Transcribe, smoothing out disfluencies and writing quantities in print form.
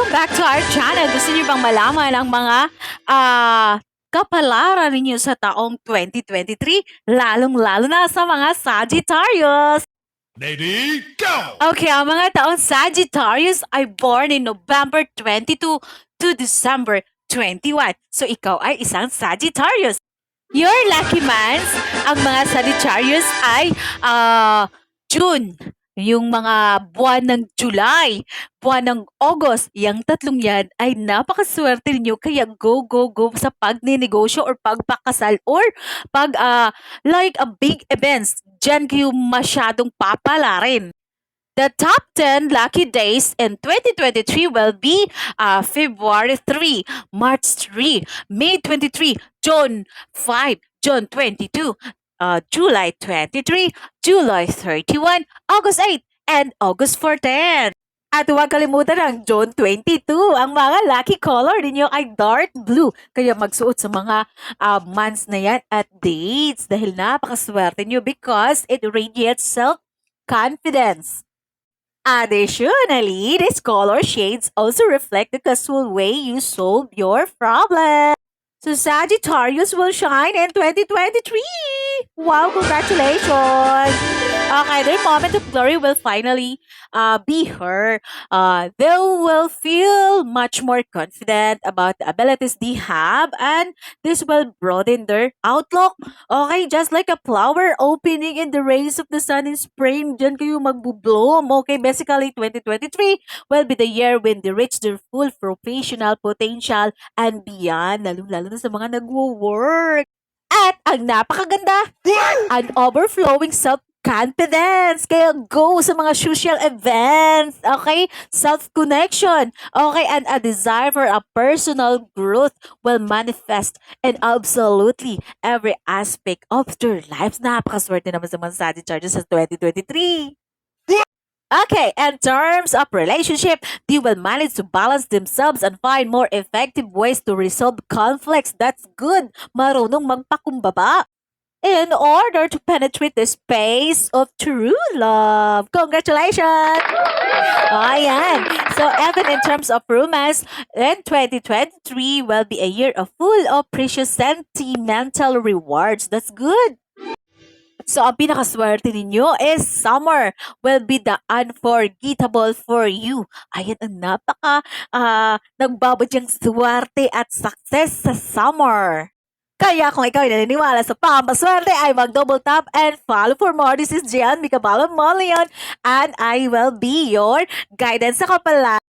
Welcome back to our channel. Gusto niyo bang malaman ang mga kapalaran ninyo sa taong 2023? Lalong-lalo na sa mga Sagittarius. Lady, go! Okay, ang mga taong Sagittarius ay born in November 22 to December 21. So ikaw ay isang Sagittarius. Your lucky months, ang mga Sagittarius ay June, yung mga buwan ng July, buwan ng August, yung tatlong yan ay napakaswerte ninyo. Kaya go sa pagninegosyo or pagpakasal or pag like a big events. Diyan kayo masyadong papalarin. The top 10 lucky days in 2023 will be February 3, March 3, May 23, June 5, June 22, July 23, July 31, August 8, and August 14. At huwag kalimutan ang June 22. Ang mga lucky color ninyo ay dark blue. Kaya magsuot sa mga months na yan at dates dahil napakaswerte nyo because it radiates self-confidence. Additionally, these color shades also reflect the casual way you solve your problem. So Sagittarius will shine in 2023! Wow, congratulations! Okay, their moment of glory will finally be her. They will feel much more confident about the abilities they have and this will broaden their outlook. Okay, just like a flower opening in the rays of the sun in spring, dyan kayo magbo-bloom. Okay, basically 2023 will be the year when they reach their full professional potential and beyond, lalo-lalo na sa mga nagwo-work. At ang napakaganda, an overflowing self-confidence. Kaya go sa mga social events, okay? Self-connection, okay? And a desire for a personal growth will manifest in absolutely every aspect of their lives. Napakaswerte naman sa mga Sagittarius sa 2023. Okay, in terms of relationship, they will manage to balance themselves and find more effective ways to resolve conflicts. That's good. Marunong magpakumbaba in order to penetrate the space of true love. Congratulations! Ayan. So, even in terms of romance, in 2023 will be a year of full of precious sentimental rewards. That's good. So, ang pinakaswerte ninyo is summer will be the unforgettable for you. Ayan, ang nagbabadyang swerte at success sa summer. Kaya kung ikaw ay naniniwala sa pampaswerte ay mag-double tap and follow for more. This is Gian Mikabalon Molion and I will be your guidance sa kapala.